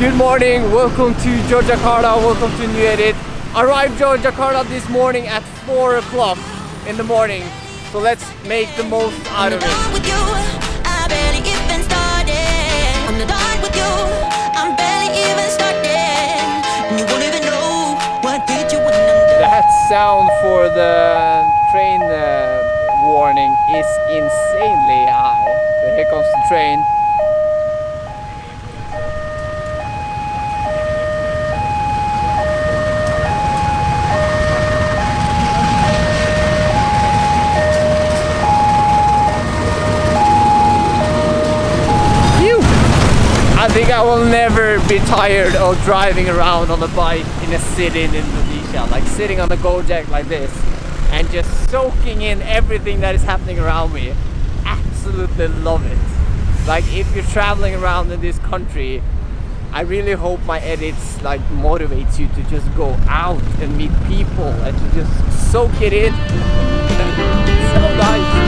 Good morning, welcome to Yogyakarta, welcome to new edit. Arrived Yogyakarta this morning at 4 o'clock in the morning, so let's make the most out of it. That sound for the train warning is insanely high. So here comes the train. I think I will never be tired of driving around on a bike in a city in Indonesia, like sitting on a Gojek like this and just soaking in everything that is happening around me. Absolutely love it. Like if you're traveling around in this country, I really hope my edits like motivates you to just go out and meet people and to just soak it in. So nice.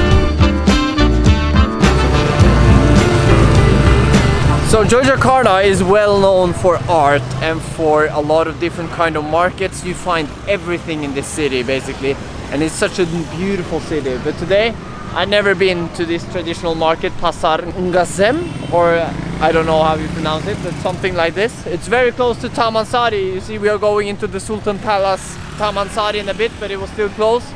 So Yogyakarta is well known for art and for a lot of different kind of markets. You find everything in this city basically, and it's such a beautiful city. But today I've never been to this traditional market, Pasar Ngazem, or I don't know how you pronounce it, but something like this. It's very close to Taman Sari. You see, we are going into the Sultan Palace Taman Sari in a bit, but it was still closed.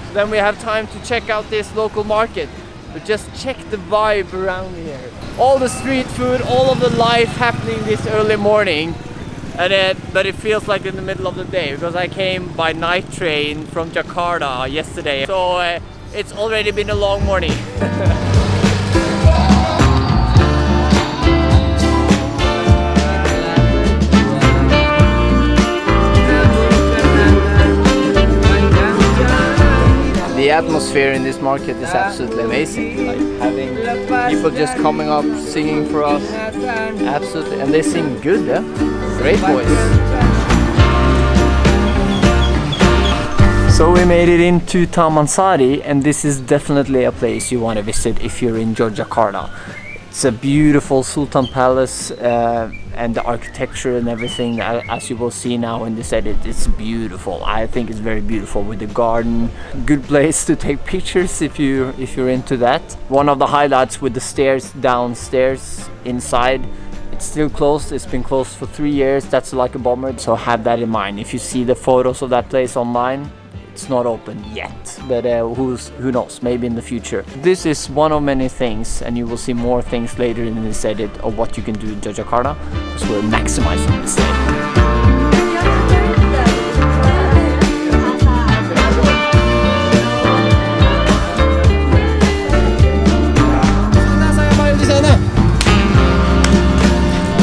So then we have time to check out this local market. But just check the vibe around here. All the street food, all of the life happening this early morning, but it feels like in the middle of the day because I came by night train from Jakarta yesterday. So it's already been a long morning. The atmosphere in this market is absolutely amazing. Like having people just coming up, singing for us. Absolutely, and they sing good, yeah? Great voice. So we made it into Taman Sari, and this is definitely a place you want to visit if you're in Yogyakarta. It's a beautiful Sultan Palace, and the architecture and everything, as you will see now in this edit, it's beautiful. I think it's very beautiful with the garden. Good place to take pictures if you're into that. One of the highlights with the stairs downstairs inside. It's still closed. It's been closed for 3 years. That's like a bummer. So have that in mind. If you see the photos of that place online, it's not open yet, but who knows, maybe in the future. This is one of many things, and you will see more things later in this edit of what you can do in Yogyakarta, because we're maximizing this day.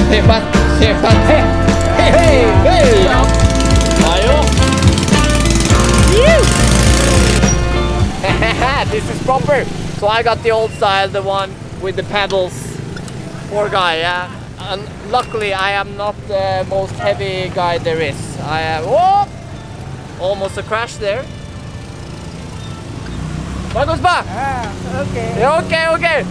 Hebat, hebat, hey, hey, hey, ayo. This is proper. So I got the old style, the one with the pedals. Poor guy, yeah. And luckily I am not the most heavy guy there is. I have, whoa! Almost a crash there. Bagus ba? Okay. Okay.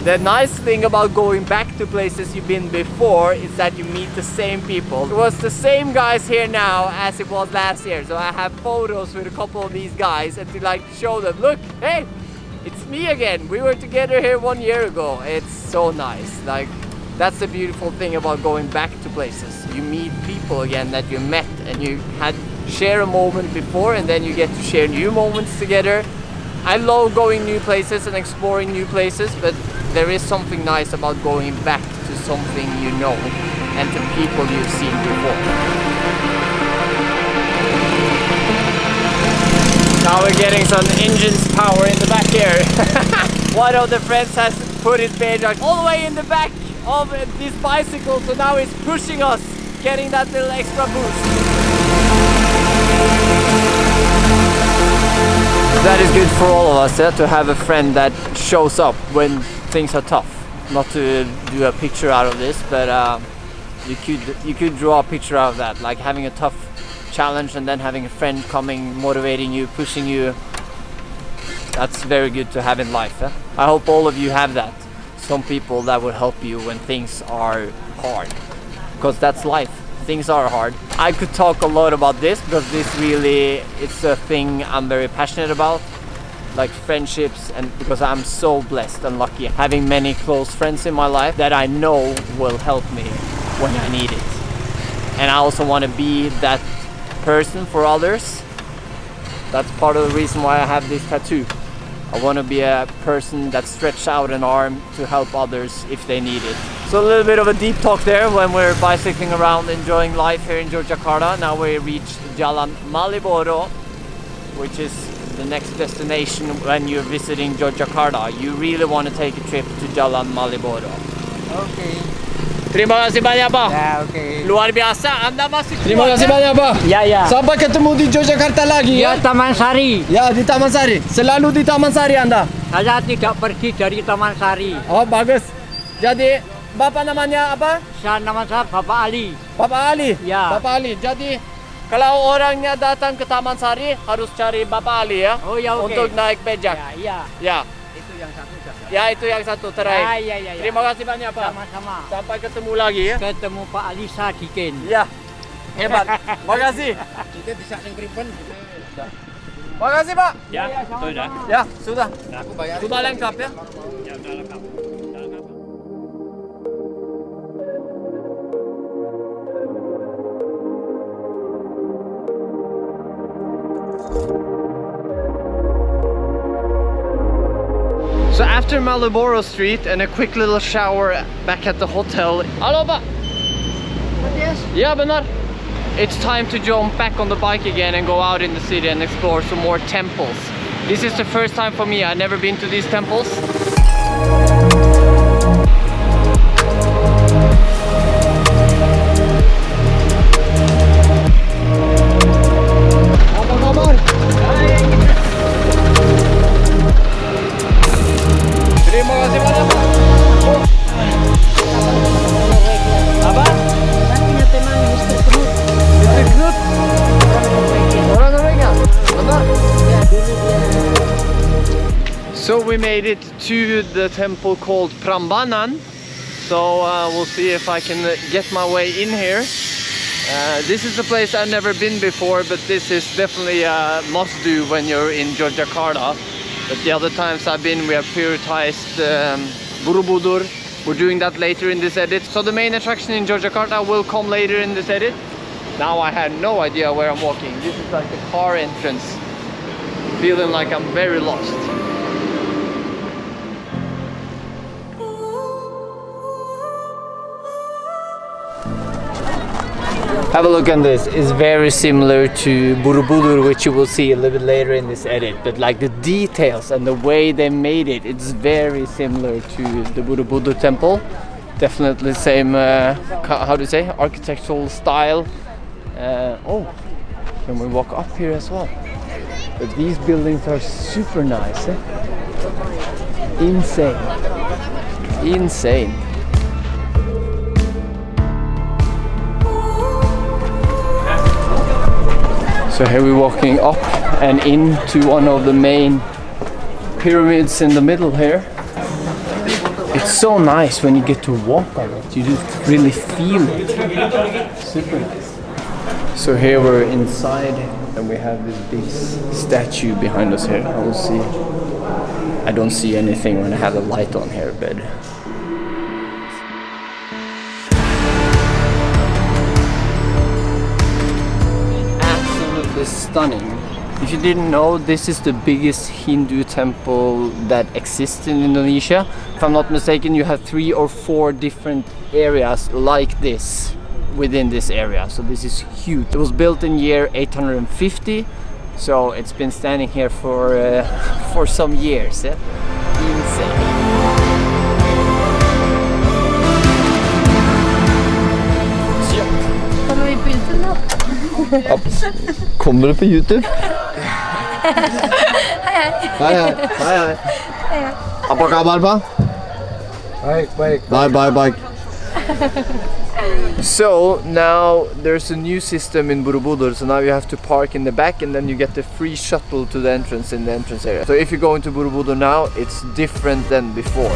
The nice thing about going back to places you've been before is that you meet the same people. It was the same guys here now as it was last year. So I have photos with a couple of these guys and to like show them, look, hey, it's me again. We were together here 1 year ago. It's so nice. Like, that's the beautiful thing about going back to places. You meet people again that you met and you had share a moment before, and then you get to share new moments together. I love going new places and exploring new places, but there is something nice about going back to something you know and to people you've seen before. Now we're getting some engine's power in the back here. One of the friends has put his Beijing all the way in the back of this bicycle, so now it's pushing us, getting that little extra boost. That is good for all of us, to have a friend that shows up when things are tough. Not to do a picture out of this, but you could draw a picture out of that, like having a tough challenge and then having a friend coming, motivating you, pushing you. That's very good to have in life. I hope all of you have that. Some people that will help you when things are hard. because that's life. Things are hard. I could talk a lot about this because this really, it's a thing I'm very passionate about, like friendships, and because I'm so blessed and lucky having many close friends in my life that I know will help me when I need it. And I also want to be that person for others. That's part of the reason why I have this tattoo. I want to be a person that stretches out an arm to help others if they need it. So a little bit of a deep talk there when we're bicycling around enjoying life here in Yogyakarta. Now we reach Jalan Malioboro, which is the next destination when you're visiting Yogyakarta. You really want to take a trip to Jalan Malioboro. Okay. Terima kasih banyak, Pak. Ya, okay. Luar biasa, Anda masih kuat. Terima kasih banyak, Pak. Ya, ya. Sampai ketemu di Yogyakarta lagi Ya, ya. Taman Sari. Ya, di Taman Sari. Selalu di Taman Sari Anda. Saya tidak pergi dari Taman Sari. Oh, bagus. Jadi, Bapak namanya apa? Nama saya Bapak Ali. Bapak Ali. Ya. Bapak Ali. Jadi, Kalau orangnya datang ke Taman Sari harus cari Bapak Ali ya. Oh ya, oke. Untuk naik bejak. Ya, ya. Ya. Itu yang satu saja. Ya, itu yang satu terakhir. Ya, ya, ya. Terima kasih banyak, Pak. Sama-sama. Sampai ketemu lagi ya. Ketemu Pak Ali Sadikin. Ya. Hebat. Makasih. Kita bisa ngripen. Makasih, Pak. Ya, sudah. Ya, sudah. Aku bayar. Sudah lengkap ya. Ya, udah lengkap. So after Malioboro Street and a quick little shower back at the hotel. Hallå, Pak. Mathias? Yeah, benar. It's time to jump back on the bike again and go out in the city and explore some more temples. This is the first time for me. I've never been to these temples. Terima kasih banyak, Pak. Apa? Saya punya teman Mr. Knut. Mr. Knut? Orang Norwegia? Benar? Ya, dulu dia. So we made it to the temple called Prambanan. So we'll see if I can get my way in here. This is a place I've never been before, but this is definitely a must-do when you're in Yogyakarta. But the other times I've been, we have prioritized Borobudur. We're doing that later in this edit. So the main attraction in Yogyakarta will come later in this edit. Now I had no idea where I'm walking. This is like a car entrance. Feeling like I'm very lost. Have a look at this. It's very similar to Borobudur, which you will see a little bit later in this edit. But like the details and the way they made it, it's very similar to the Borobudur temple. Definitely same, how do you say, architectural style. Oh, can we walk up here as well? But these buildings are super nice. Eh? Insane. Insane. So here we're walking up and into one of the main pyramids in the middle here. It's so nice when you get to walk on it. You just really feel it. Super nice. So here we're inside and we have this big statue behind us here. I will see. I don't see anything when I have the light on here, but stunning. If you didn't know, this is the biggest Hindu temple that exists in Indonesia. If I'm not mistaken, you have 3 or 4 different areas like this within this area. So this is huge. It was built in year 850, so it's been standing here for some years. Yeah? Insane. Kommer du på YouTube? Hei, hei. Hei, hei. Apa kabar, Pak? Baik, baik. Bye, bye. So now there's a new system in Borobudur, so now you have to park in the back and then you get the free shuttle to the entrance in the entrance area. So if you go into Borobudur now, it's different than before.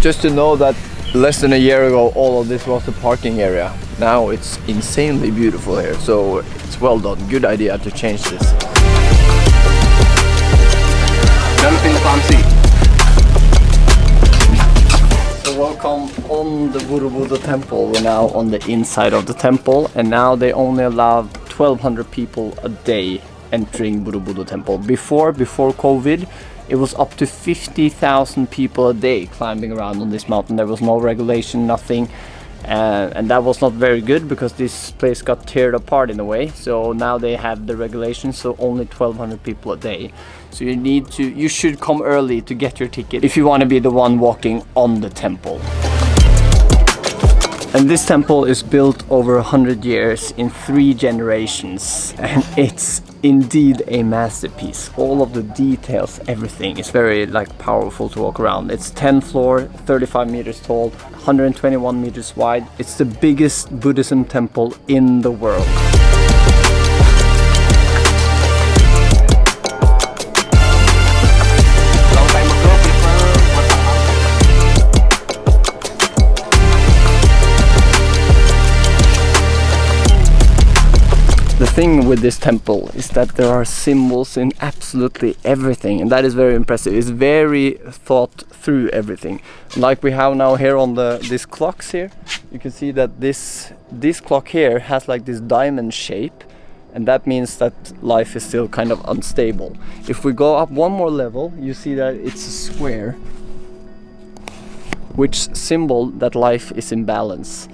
Just to know that less than a year ago all of this was the parking area. Now it's insanely beautiful here, so it's well done. Good idea to change this. So welcome on the Borobudur temple. We're now on the inside of the temple, and now they only allow 1,200 people a day entering Borobudur temple. Before COVID, it was up to 50,000 people a day climbing around on this mountain. There was no regulation, nothing, and that was not very good because this place got teared apart in a way. So now they have the regulations, so only 1,200 people a day. So you should come early to get your ticket if you want to be the one walking on the temple. And this temple is built over 100 years in 3 generations, and it's indeed a masterpiece. All of the details, everything is very powerful to walk around. It's 10 floor, 35 meters tall, 121 meters wide. It's the biggest Buddhism temple in the world. The thing with this temple is that there are symbols in absolutely everything, and that is very impressive. It's very thought through everything. Like we have now here on these clocks here, you can see that this clock here has this diamond shape, and that means that life is still kind of unstable. If we go up one more level, you see that it's a square, which symbol that life is in balance.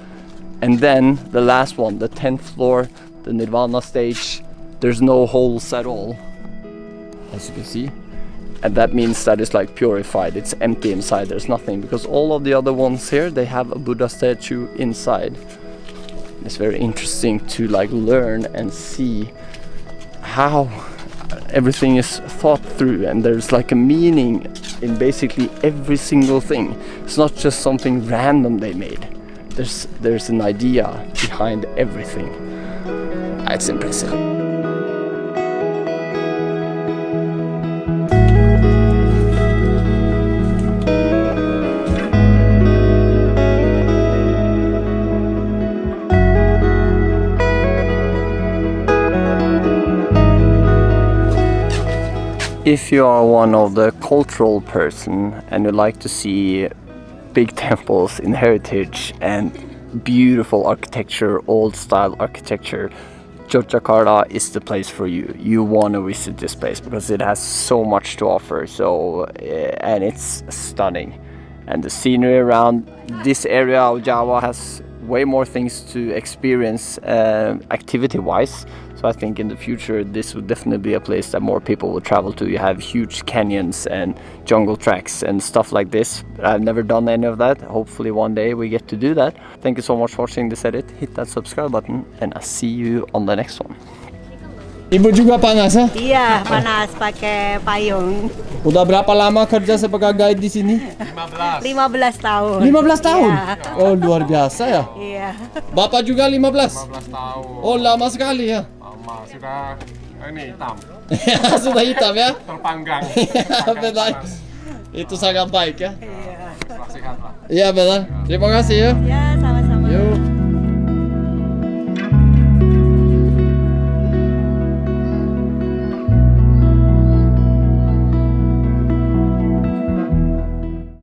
And then the last one, the 10th floor, the Nirvana stage, there's no holes at all, as you can see, and that means that it's purified, it's empty inside, there's nothing, because all of the other ones here, they have a Buddha statue inside. It's very interesting to learn and see how everything is thought through, and there's a meaning in basically every single thing. It's not just something random they made. There's an idea behind everything. It's impressive. If you are one of the cultural person and you like to see big temples in heritage and beautiful architecture, old style architecture, Yogjakarta is the place for you. You want to visit this place because it has so much to offer. And it's stunning. And the scenery around this area of Java has way more things to experience activity-wise. So I think in the future this would definitely be a place that more people will travel to. You have huge canyons and jungle tracks and stuff like this. I've never done any of that. Hopefully one day we get to do that. Thank you so much for watching this edit. Hit that subscribe button and I'll see you on the next one. Ibu juga panas ya? Iya, panas pakai payung. Udah berapa lama kerja sebagai guide di sini? 15 tahun. 15 tahun? Ya. Oh, luar biasa ya? Iya. Bapak juga 15? 15 tahun. Oh, lama sekali ya? Lama, sudah ini hitam. Sudah hitam ya? Terpanggang. Benar. Itu sangat baik ya? Iya. Sehat lah. Iya benar. Terima kasih ya. Ya.